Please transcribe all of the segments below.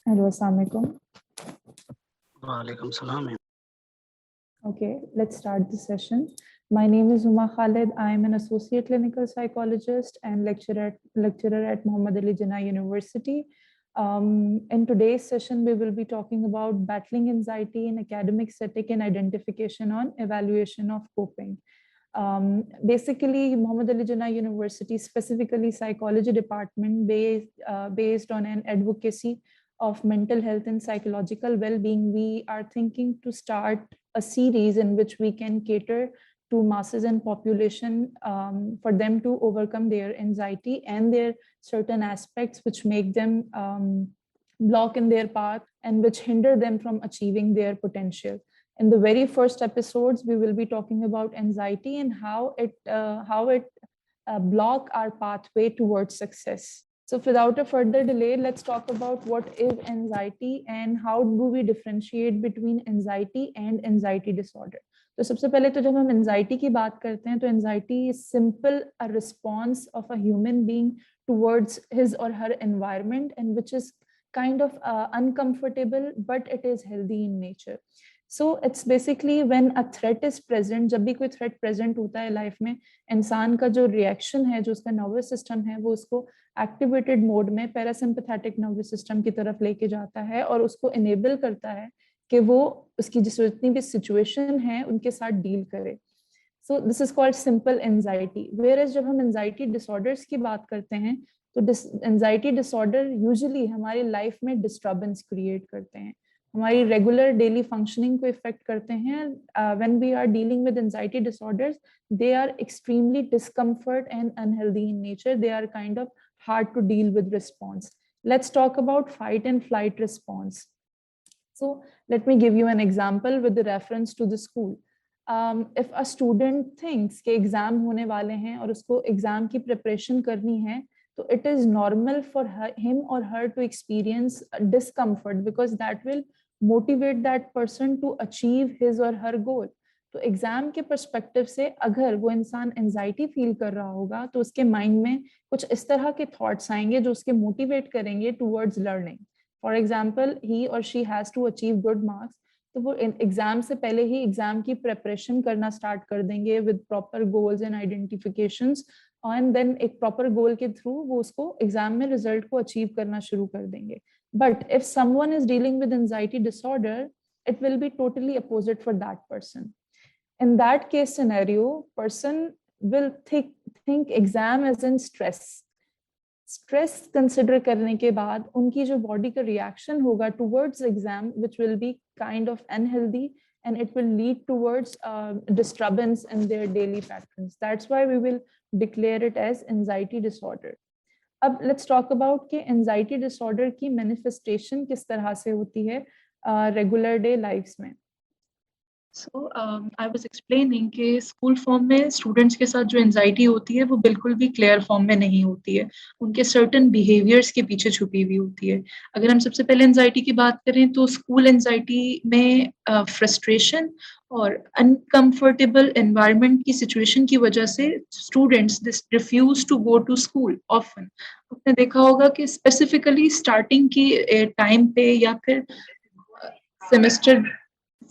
Hello, Assalamualaikum. Walaikum salam. Okay, let's start the session. My name is Uma Khalid. I am an associate clinical psychologist and lecturer at Muhammad Ali Jinnah University. In today's session, we will be talking about battling anxiety in academic setting and identification on evaluation of coping. Basically, Muhammad Ali Jinnah University, specifically psychology department, based on an advocacy of mental health and psychological well-being, we are thinking to start a series in which we can cater to masses and population for them to overcome their anxiety and their certain aspects which make them block in their path and which hinder them from achieving their potential. In the very first episodes, we will be talking about anxiety and how it block our pathway towards success. So without a further delay, let's talk about what is anxiety and how do we differentiate between anxiety and anxiety disorder. तो सबसे पहले तो जब हम anxiety की बात करते हैं तो anxiety is simple a response of a human being towards his or her environment and which is kind of uncomfortable, but it is healthy in nature. So it's basically when a threat is present, जब भी कोई threat present होता है life में, इंसान का जो reaction है, जो उसका नर्वस सिस्टम है, वो उसको एक्टिवेटेड मोड में पैरासिम्पैथेटिक नर्वस सिस्टम की तरफ लेके जाता है और उसको इनेबल करता है कि वो उसकी जितनी भी सिचुएशन है उनके साथ डील करे. So this is called simple anxiety. Where जब हम एंजाइटी डिसऑर्डर्स की बात करते हैं तो एंजाइटी डिसऑर्डर यूजुअली हमारी लाइफ में डिस्टर्बेंस क्रिएट करते हैं, हमारी रेगुलर डेली फंक्शनिंग को इफेक्ट करते हैं. When we are dealing with anxiety disorders, they are extremely discomfort and unhealthy in nature. They are kind of hard to deal with response. Let's talk about fight and flight response. So let me give you an example with the reference to the school. If a student thinks कि exam होने वाले हैं और उसको exam की preparation करनी है, तो it is normal for him or her to experience discomfort because that will motivate that person to achieve his or her goal. तो एग्जाम के पर्सपेक्टिव से अगर वो इंसान एंजाइटी फील कर रहा होगा तो उसके माइंड में कुछ इस तरह के थॉट्स आएंगे जो उसके मोटिवेट करेंगे towards learning. For example, he or she has to achieve good marks, तो वो एग्जाम से पहले ही एग्जाम की प्रेपरेशन करना स्टार्ट कर देंगे with proper goals and identifications, and then एक प्रॉपर गोल के थ्रू वो उसको एग्जाम में रिजल्ट को अचीव करना शुरू कर देंगे. But if someone is dealing with anxiety disorder, it will be totally opposite for that person. In that case scenario, person will think exam as in stress. Stress consider करने के बाद उनकी जो body का reaction होगा towards exam, which will be kind of unhealthy and it will lead towards disturbance in their daily patterns. That's why we will declare it as anxiety disorder. अब let's talk about कि anxiety disorder की manifestation किस तरह से होती है regular day lives में. So I was explaining कि स्कूल फॉर्म में स्टूडेंट्स के साथ जो एंजाइटी होती है वो बिल्कुल भी क्लियर फॉर्म में नहीं होती है, उनके सर्टन बिहेवियर्स के पीछे छुपी हुई होती है. अगर हम सबसे पहले एंजाइटी की बात करें तो स्कूल एंजाइटी में फ्रस्ट्रेशन और अनकंफर्टेबल एनवायरनमेंट की सिचुएशन की वजह से students refuse to go to school often. आपने देखा होगा कि स्पेसिफिकली स्टार्टिंग की टाइम पे या फिर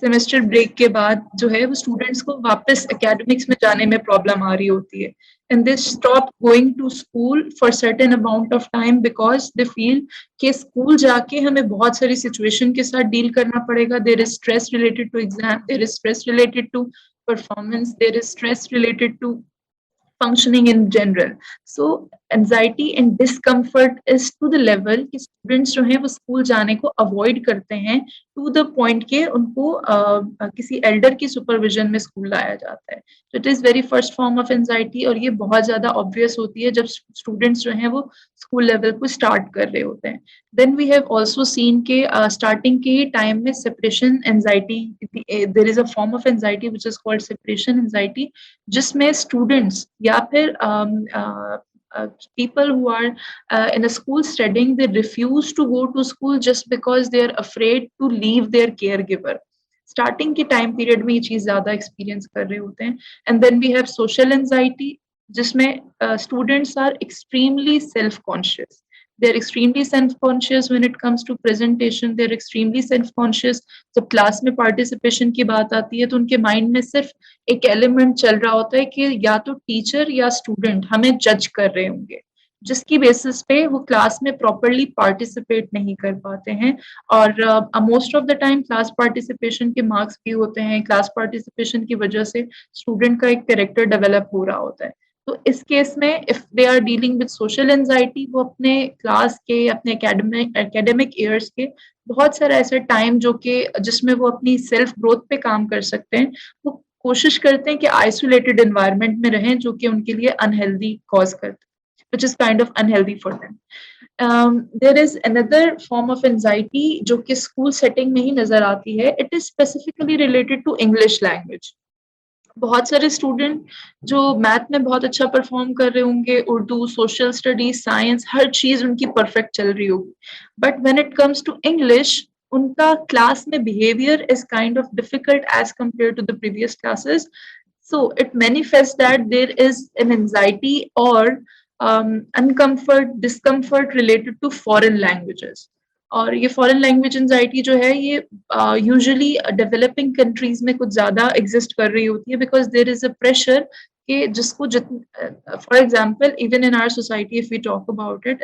सेमेस्टर ब्रेक के बाद जो है वो स्टूडेंट्स को वापस एकेडमिक्स में जाने में प्रॉब्लम आ रही होती है, and they stop going to school for certain amount of time because they feel कि स्कूल जाके हमें बहुत सारी सिचुएशन के साथ डील करना पड़ेगा. There is stress related to exam, there is stress related to performance, there is stress related to functioning in general. So anxiety and discomfort is to the level कि students जो हैं वो school जाने को avoid करते हैं to the point के उनको किसी elder की supervision में स्कूल लाया जाता है. So it is very first form of anxiety और ये बहुत ज़्यादा obvious होती है जब students जो हैं वो school level को start कर रहे होते हैं. Then we have also seen कि starting के time में separation anxiety, there is a form of anxiety which is called separation anxiety, जिसमें students या फिर people who are in a school studying, they refuse to go to school just because they are afraid to leave their caregiver. Starting के time period में ये चीज ज्यादा experience कर रहे होते हैं. And then we have social anxiety, जिसमें students are extremely self-conscious. they're extremely self-conscious when it comes to presentation, they're extremely self-conscious. जब क्लास में पार्टिसिपेशन की बात आती है तो उनके माइंड में सिर्फ एक एलिमेंट चल रहा होता है कि या तो टीचर या स्टूडेंट हमें जज कर रहे होंगे, जिसकी बेसिस पे वो क्लास में प्रॉपरली पार्टिसिपेट नहीं कर पाते हैं। और most of the time class participation के मार्क्स भी होते हैं, क्लास पार्टिसिपेशन की वजह से स्टूडेंट का एक कैरेक्टर डेवलप हो रहा होता है। तो इस केस में if they are dealing with social anxiety, वो अपने क्लास के, अपने एकेडमिक ईयर्स के बहुत सारा ऐसा टाइम जो कि जिसमें वो अपनी सेल्फ ग्रोथ पे काम कर सकते हैं, वो कोशिश करते हैं कि आइसोलेटेड एनवायरनमेंट में रहें, जो कि उनके लिए अनहेल्दी कॉज करता है, which is kind of unhealthy for them. There is another form of anxiety जो कि स्कूल सेटिंग में ही नजर आती है. It is specifically related to English language. बहुत सारे स्टूडेंट जो मैथ में बहुत अच्छा परफॉर्म कर रहे होंगे, उर्दू, सोशल स्टडीज, साइंस, हर चीज उनकी परफेक्ट चल रही होगी, but when it comes to English उनका क्लास में behaviour is kind of difficult as compare to the previous classes. So it manifests that there is an anxiety or discomfort related to foreign languages. और ये foreign language anxiety जो है ये usually developing countries में कुछ ज्यादा exist कर रही होती है, because there is a pressure कि जिसको for example even in our society if we talk about it,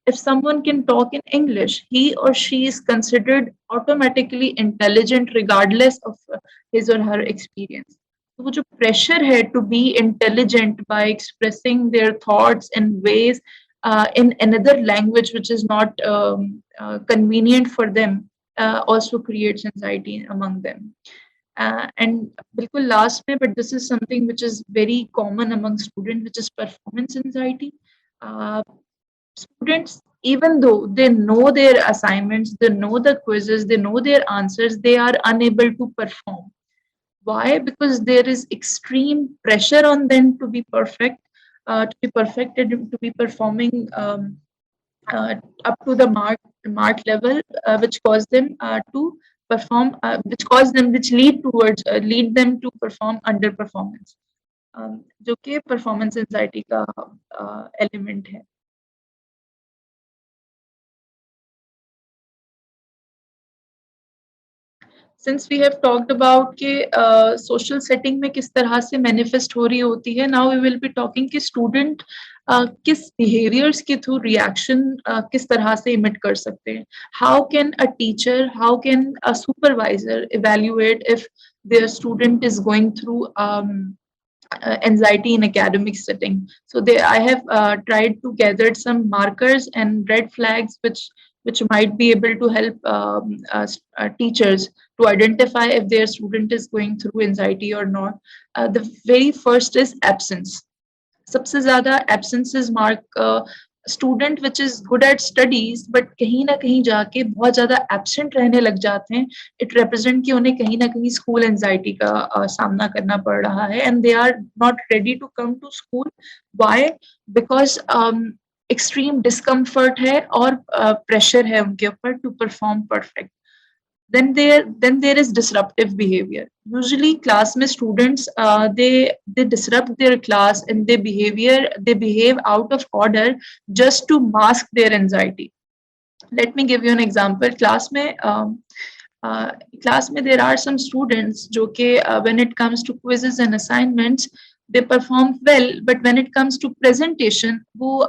if someone can talk in English, he or she is considered automatically intelligent regardless of his or her experience. तो वो जो pressure है to be intelligent by expressing their thoughts in ways in another language which is not convenient for them also creates anxiety among them. And bilkul last mein, but this is something which is very common among students, which is performance anxiety. Students, even though they know their assignments, they know the quizzes, they know their answers, they are unable to perform. Why? Because there is extreme pressure on them to be perfect, to be perfected, to be performing up to the mark level, which cause them to perform, which lead them to perform underperformance, जो कि performance anxiety का element है. Since we have talked about कि social setting में किस तरह से manifest हो रही होती है, now we will be talking कि student किस behaviors के through reaction किस तरह से emit कर सकते हैं. How can a teacher, how can a supervisor evaluate if their student is going through anxiety in academic setting? So I have tried to gather some markers and red flags which might be able to help teachers to identify if their student is going through anxiety or not. The very first is absence. सबसे ज़्यादा absences mark student which is good at studies but कहीं ना कहीं जाके बहुत ज़्यादा absent रहने लग जाते हैं. It represent कि उन्हें कहीं ना कहीं school anxiety का सामना करना पड़ रहा है, and they are not ready to come to school. Why? Because extreme discomfort है और pressure है उनके ऊपर to perform perfect. Then there is disruptive behavior. Usually class में students they disrupt their class and they behave out of order just to mask their anxiety. Let me give you an example. Class में there are some students जो कि when it comes to quizzes and assignments they perform well, but when it comes to presentation वो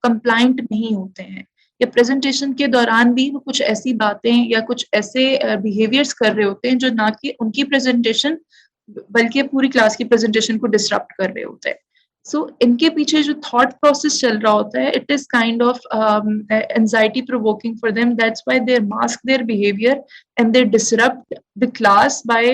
compliant नहीं होते हैं, या presentation के दौरान भी वो कुछ ऐसी बातें या कुछ ऐसे बिहेवियर्स कर रहे होते हैं जो ना कि उनकी प्रेजेंटेशन बल्कि पूरी क्लास की प्रेजेंटेशन को डिसरप्ट कर रहे होते हैं. सो इनके पीछे जो थॉट प्रोसेस चल रहा होता है, it is kind of anxiety provoking for them. That's why they mask their behaviour and they disrupt the class by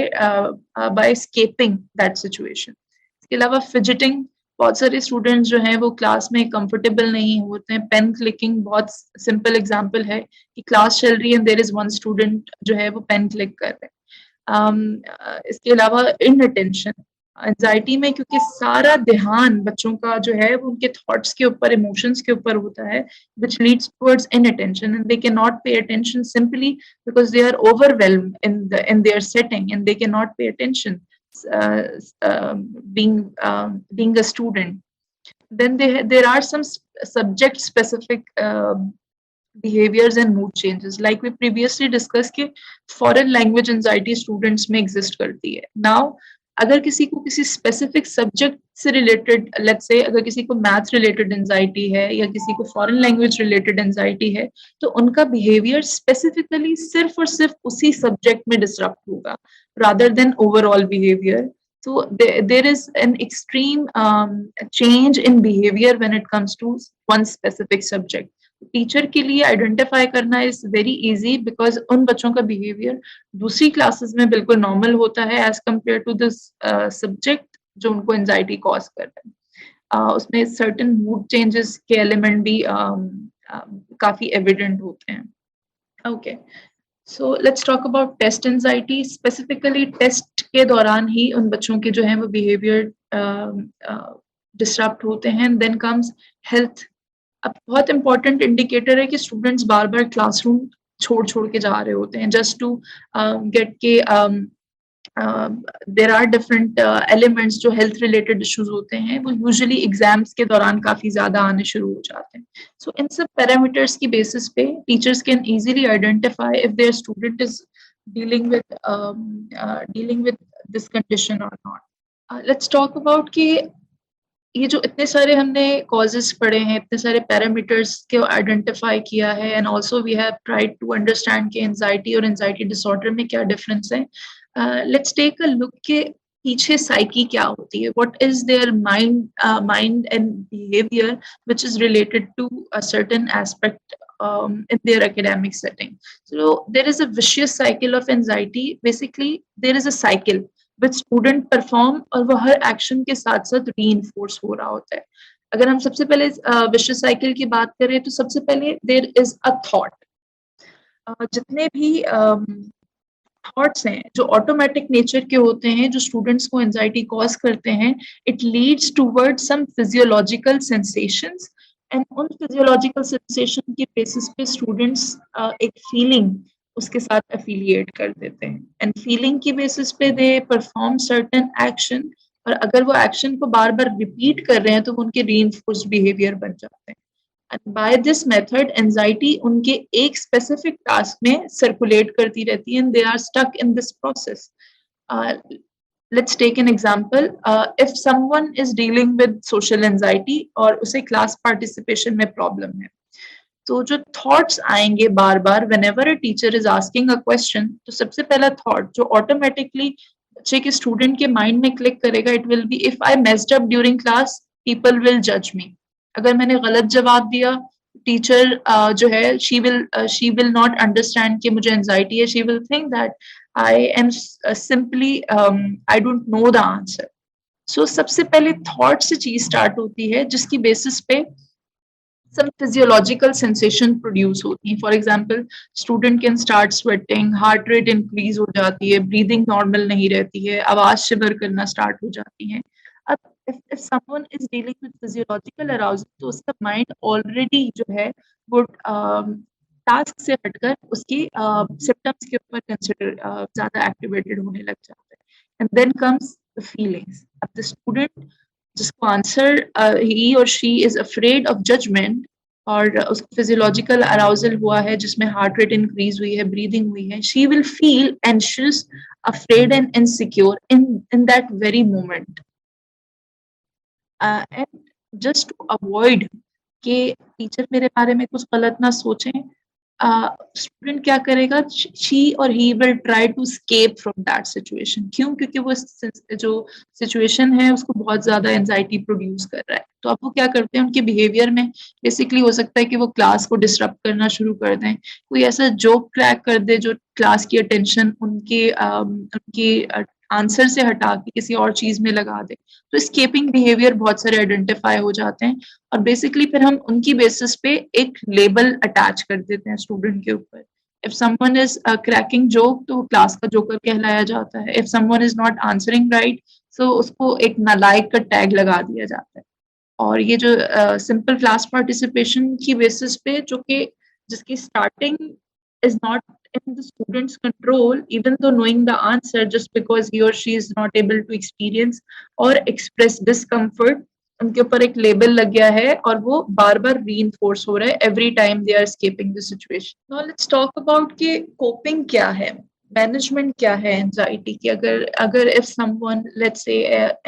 escaping that situation. इसके अलावा फिजिटिंग, बहुत सारे स्टूडेंट्स जो हैं वो क्लास में कंफर्टेबल नहीं होते हैं. पेन क्लिकिंग बहुत सिंपल एग्जांपल है कि क्लास चल रही है and there is one student जो है वो पेन क्लिक कर रहे हैं. इसके अलावा इनअटेंशन, एंजाइटी में क्योंकि सारा ध्यान बच्चों का जो है वो उनके थॉट्स के ऊपर, इमोशंस के ऊपर होता है, which leads towards inattention, and they cannot pay attention simply because they are overwhelmed in their setting and they cannot pay attention being a student. then there are some subject specific behaviors and mood changes, like we previously discussed कि foreign language anxiety students में exist करती है. Now अगर किसी को किसी specific subject से related, let's say अगर किसी को math related anxiety है या किसी को foreign language related anxiety है, तो उनका behavior specifically सिर्फ और सिर्फ उसी subject में disrupt होगा rather than overall behavior. So there is an extreme change in behavior when it comes to one specific subject. Teacher के लिए आइडेंटिफाई करना इज वेरी इजी बिकॉज उन बच्चों का बिहेवियर दूसरी क्लासेस में बिल्कुल नॉर्मल होता है as compare to this subject जो उनको एंजाइटी कॉज कर रहे हैं. उसमें सर्टेन मूड चेंजेस के एलिमेंट भी काफी एविडेंट होते हैं. Okay, so let's talk about test anxiety. Specifically test के दौरान ही उन बच्चों के जो है वो बिहेवियर डिसरप्ट होते हैं. Then comes health. अब बहुत इंपॉर्टेंट इंडिकेटर है कि स्टूडेंट्स बार बार क्लासरूम छोड़ के जा रहे होते हैं जस्ट टू गेट के देयर आर डिफरेंट एलिमेंट्स जो हेल्थ रिलेटेड इश्यूज होते हैं वो यूजुअली एग्जाम्स के दौरान काफी ज्यादा आने शुरू हो जाते हैं. सो इन सब पैरामीटर्स की बेसिस पे teachers can easily identify if their student is dealing with this condition or not. Let's talk about कि ये जो इतने सारे हमने कॉजेस पढ़े हैं, इतने सारे पैरामीटर्स को आइडेंटिफाई किया है and also we have tried to understand कि एंजाइटी और एंजाइटी डिसऑर्डर में क्या डिफरेंस है. लेट्स टेक अ लुक के पीछे साइकी क्या होती है. What is their mind and behaviour which is related to a certain aspect in their academic setting. So there is a vicious cycle of anxiety. Basically there is a cycle with student perform और वो हर action के साथ साथ reinforce हो रहा होता है. अगर हम सबसे पहले विशियस साइकिल की बात करें तो सबसे पहले देयर इज अ थॉट. जितने भी थॉट्स हैं जो ऑटोमेटिक नेचर के होते हैं जो स्टूडेंट्स को एंजाइटी कॉज करते हैं, it leads toward some physiological sensations and उन फिजियोलॉजिकल सेंसेशन के बेसिस पे स्टूडेंट्स एक फीलिंग उसके साथ एफिलिएट कर देते हैं एंड फीलिंग की बेसिस पे दे परफॉर्म सर्टेन एक्शन और अगर वो एक्शन को बार बार रिपीट कर रहे हैं तो वो उनके रीइंफोर्स्ड बिहेवियर बन जाते हैं. And by this method anxiety उनके एक स्पेसिफिक टास्क में सर्कुलेट करती रहती है and they are stuck in this process. Let's take an example. If someone is dealing with social anxiety और उसे क्लास पार्टिसिपेशन में प्रॉब्लम है, तो जो थॉट्स आएंगे बार बार whenever a teacher is asking a question, तो सबसे पहला थॉट जो ऑटोमेटिकली बच्चे के स्टूडेंट के माइंड में क्लिक करेगा, it will be if I messed up during class people will जज मी. अगर मैंने गलत जवाब दिया, टीचर जो है शी विल नॉट अंडरस्टैंड कि मुझे एंजाइटी है. She will think that I am simply I don't know the answer. So सबसे पहले थॉट से चीज स्टार्ट होती है जिसकी बेसिस पे some physiological sensation produce होती हैं. For example, student can start sweating, heart rate increase हो जाती है, breathing normal नहीं रहती है, आवाज शिवर करना start हो जाती है. अब if someone is dealing with physiological arousal, तो उसका mind already जो है वो टास्क से हटकर उसकी symptoms के ऊपर consider ज़्यादा activated होने लग जाता है. And then comes the feelings. अब the student जिसको answer he or she is afraid of judgement और उसको फिजियोलॉजिकल अराउजल हुआ है जिसमें हार्ट रेट इंक्रीज हुई है, ब्रीदिंग हुई है, she will feel anxious, afraid and insecure in that very moment. And just to avoid कि टीचर मेरे बारे में कुछ गलत ना सोचें, स्टूडेंट क्या करेगा, she or he will try to escape from that situation. क्यों? क्योंकि वो जो सिचुएशन है उसको बहुत ज्यादा एंजाइटी प्रोड्यूस कर रहा है. तो अब वो क्या करते हैं, उनके बिहेवियर में बेसिकली हो सकता है कि वो क्लास को डिस्टर्ब करना शुरू कर दें, कोई ऐसा जोक क्रैक कर दे जो क्लास की अटेंशन उनके आंसर से हटा के किसी और चीज में लगा दे. तो स्केपिंग बिहेवियर बहुत सारे आइडेंटिफाई हो जाते हैं और बेसिकली फिर हम उनकी बेसिस पे एक लेबल अटैच कर देते हैं स्टूडेंट के ऊपर. If someone is cracking joke तो क्लास का जोकर कहलाया जाता है. If someone is not answering right तो उसको एक नालायक का टैग लगा दिया जाता है. और ये जो सिंपल क्लास पार्टिसिपेशन की बेसिस पे जो कि जिसकी starting is not in the student's control, even though knowing the answer, just because he or she is not able to experience or express discomfort, उनके ऊपर एक लेबल लग गया है और वो बार बार रीइंफोर्स हो रहा है every time they are escaping the situation. Now let's talk about कि कोपिंग क्या है, मैनेजमेंट क्या है एंजाइटी की। अगर if someone let's say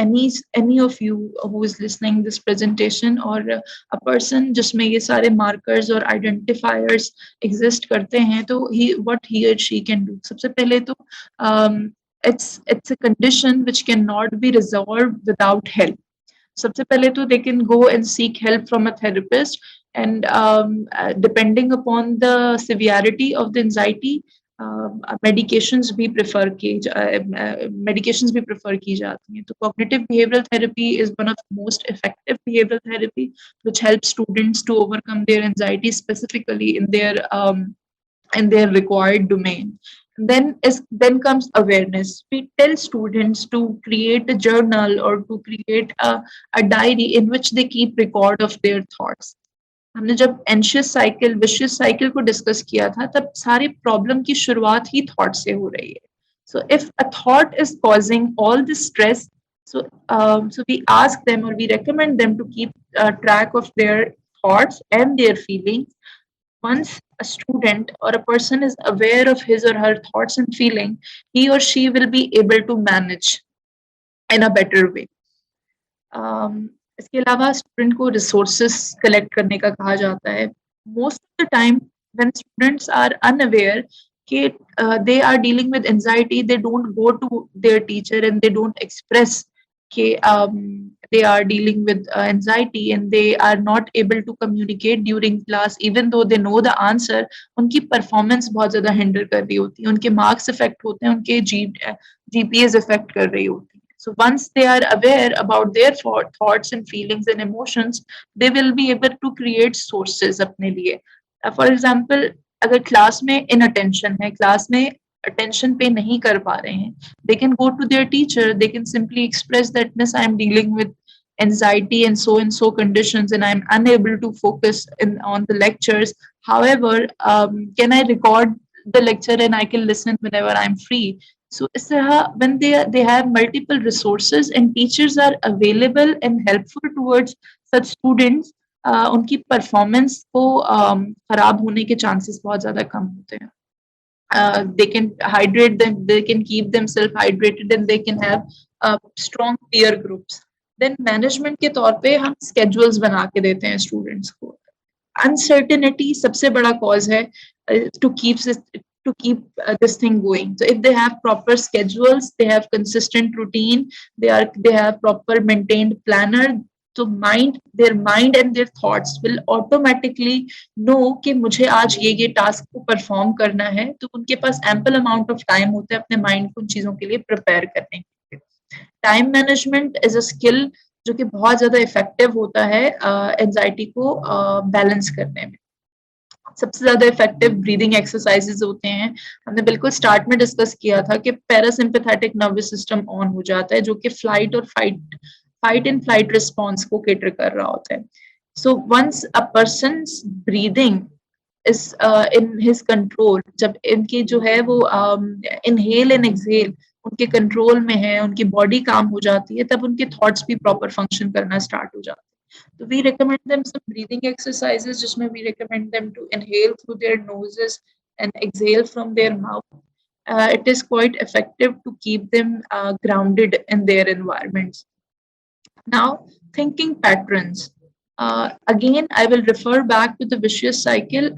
any of you who is listening this presentation or a person जिसमें ये सारे मार्कर्स और आइडेंटिफायर्स एग्जिस्ट करते हैं, तो ही what he or she can do. सबसे पहले तो it's a condition which cannot be resolved without help. सबसे पहले तो they can go and seek help from a therapist, and depending upon the severity of the anxiety, medications भी prefer की जाती हैं। तो cognitive behavioral therapy is one of the most effective behavioral therapy which helps students to overcome their anxiety specifically in their required domain. Then comes awareness. We tell students to create a journal or to create a diary in which they keep record of their thoughts. हमने जब anxious cycle vicious cycle को discuss किया था, तब सारी problem की शुरुआत ही thought से हो रही है. So if a thought is causing all this stress, so we ask them or we recommend them to keep track of their thoughts and their feelings. Once a student or a person is aware of his or her thoughts and feeling, he or she will be able to manage in a better way. इसके अलावा student को resources collect करने का कहा जाता है. Most of the time when students are unaware कि they are dealing with anxiety, they don't go to their teacher and they don't express कि they are dealing with anxiety and they are not able to communicate during class even though they know the answer. उनकी performance बहुत ज़्यादा hinder कर रही होती है, उनके marks effect होते हैं, उनके GPAs इफेक्ट कर रही होती है. So once they are aware about their thoughts and feelings and emotions, they will be able to create sources अपने लिए. For example, अगर क्लास में inattention है, क्लास में attention पे नहीं कर पा रहे हैं, they can go to their teacher, they can simply express that, miss, I am dealing with anxiety and so conditions and I'm unable to focus on the lectures. However, can I record the lecture and I can listen whenever I'm free? So इस तरह when they have multiple resources and teachers are available and helpful towards such students, उनकी performance को खराब होने के chances बहुत ज़्यादा कम होते हैं. They can hydrate them, they can keep themselves hydrated and they can have strong peer groups. Then management के तौर पे हम schedules बना के देते हैं students को. Uncertainty सबसे बड़ा cause है to keep this thing going. So if they have proper schedules, they have consistent routine, they have proper maintained planner, तो their mind and their thoughts will automatically know कि मुझे आज ये task को perform करना है, तो उनके पास ample amount of time होता है अपने माइंड को उन चीजों के लिए प्रिपेयर करने के लिए. Time management is a skill जो कि बहुत ज्यादा इफेक्टिव होता है एंजाइटी को बैलेंस करने में. सबसे ज्यादा इफेक्टिव ब्रीदिंग एक्सरसाइजेज होते हैं. हमने बिल्कुल स्टार्ट में डिस्कस किया था कि पैरासिम्पैथेटिक नर्वस सिस्टम ऑन हो जाता है, जो कि फाइट एंड फ्लाइट रिस्पॉन्स को केटर कर रहा होता है. So once a person's breathing is in his control, जब इनकी जो है वो इनहेल एंड एक्सहेल उनके कंट्रोल में है, उनकी बॉडी काम हो जाती है, तब उनके थॉट्स भी प्रॉपर फंक्शन करना स्टार्ट हो जाते हैं. So we recommend them some breathing exercises, जिसमें we recommend them to inhale through their noses and exhale from their mouth. It is quite effective to keep them grounded in their environments. Now, thinking patterns. Again, I will refer back to the vicious cycle.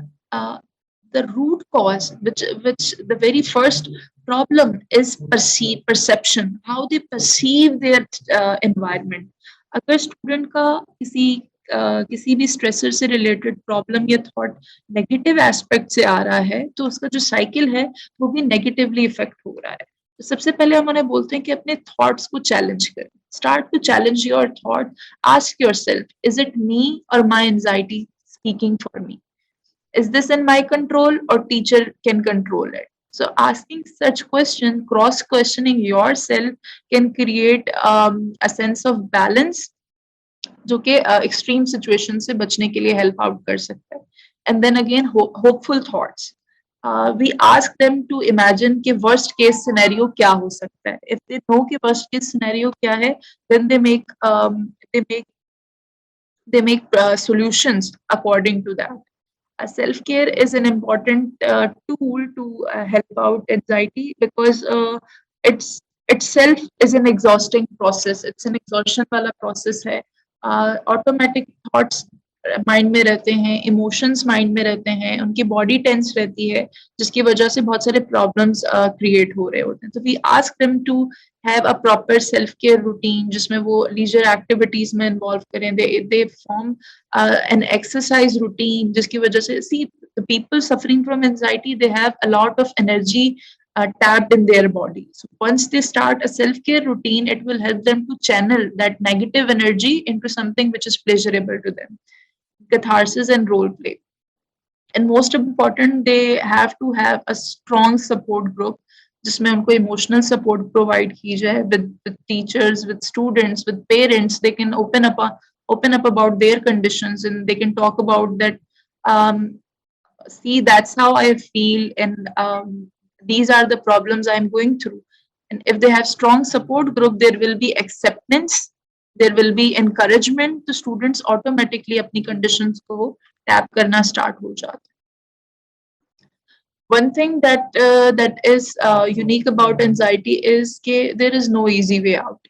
The root cause, which the very first problem is perception, how they perceive their environment. अगर student का किसी भी stressor से related problem या thought negative aspect से आ रहा है, तो उसका जो साइकिल है वो भी नेगेटिवली इफेक्ट हो रहा है. तो सबसे पहले हम उन्हें बोलते हैं कि अपने थॉट्स को चैलेंज करें. Start to challenge your thought. Ask yourself, is it me or my anxiety speaking for me? Is this in my control or teacher can control it? So asking such question, cross-questioning yourself can create a sense of balance, जो कि extreme situation से बचने के लिए help out कर सकता है. And then again, hopeful thoughts. We ask them to imagine कि worst case scenario क्या हो सकता है. If they know कि worst case scenario क्या है, then they make they make solutions according to that. Self-care is an important tool to help out anxiety, because it's itself is an exhausting process. It's an exhaustion वाला process है. Automatic thoughts mind में रहते हैं, emotions mind में रहते हैं, उनकी body tense रहती है, जिसकी वजह से बहुत सारे प्रॉब्लम्स क्रिएट हो रहे होते हैं. तो we ask them to have a proper self care routine, जिसमें वो लीजर एक्टिविटीज में इन्वॉल्व करें. They form an exercise routine, जिसकी वजह से सी people suffering from anxiety, they have a lot of energy tapped in their body. So once they start a self-care routine, it will help them to channel that negative energy into something which is pleasurable to them. Catharsis and role play. And most important, they have to have a strong support group, जिसमें उनको emotional support provide की जाए, with teachers, with students, with parents. They can open up about their conditions, and they can talk about that. Um, See, that's how I feel, and these are the problems I'm going through. And if they have strong support group, there will be acceptance, there will be encouragement. The students automatically अपनी conditions को tap करना start हो जाते. One thing that is unique about anxiety is that there is no easy way out.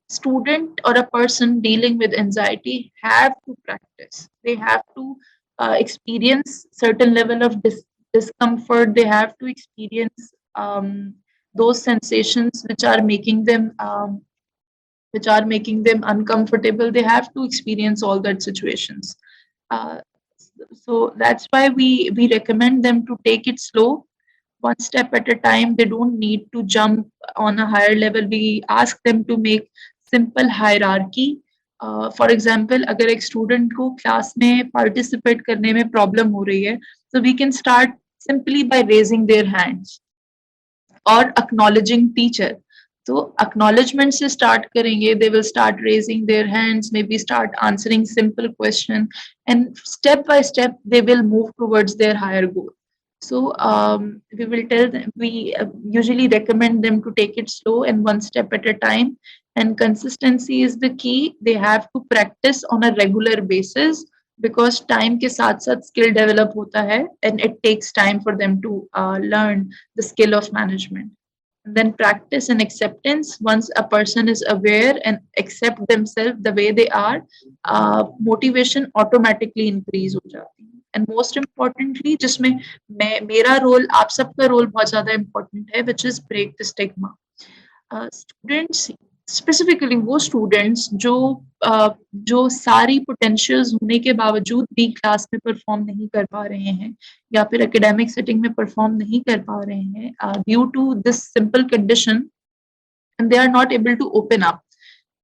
Student or a person dealing with anxiety have to practice. They have to experience certain level of discomfort. They have to experience those sensations which are making them uncomfortable. They have to experience all that situations. Uh, so that's why we recommend them to take it slow, one step at a time. They don't need to jump on a higher level. We ask them to make simple hierarchy. For example, अगर एक student को class में participate करने में problem हो रही है, so we can start simply by raising their hands or acknowledging teacher. So acknowledgement से start करेंगे, they will start raising their hands, maybe start answering simple question, and step by step they will move towards their higher goal. So we will tell them, we usually recommend them to take it slow and one step at a time. And consistency is the key. They have to practice on a regular basis, because time के साथ साथ skill develop होता है, and it takes time for them to learn the skill of management. And then practice and acceptance. Once a person is aware and accept themselves the way they are, motivation automatically increase हो जाती है. And most importantly, जिसमें मेरा role, आप सबका role बहुत ज़्यादा important है, which is break the stigma. Students, specifically वो स्टूडेंट्स जो सारी पोटेंशियल्स होने के बावजूद भी क्लास में परफॉर्म नहीं कर पा रहे हैं, या फिर एकेडमिक सेटिंग में परफॉर्म नहीं कर पा रहे हैं due to this simple condition, and they are not able to open up.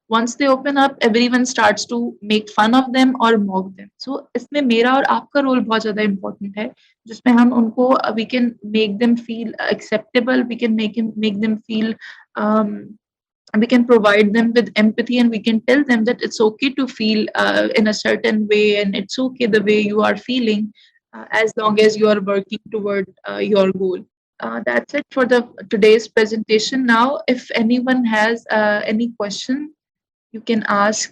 Once they open up, everyone starts to make fun of them or mock them. So इसमें मेरा और आपका रोल बहुत ज़्यादा important है, जिसमें हम उनको we can make them feel acceptable, we can make them feel we can provide them with empathy, and we can tell them that it's okay to feel in a certain way, and it's okay the way you are feeling, as long as you are working toward your goal. That's it for the today's presentation. Now, if anyone has any question, you can ask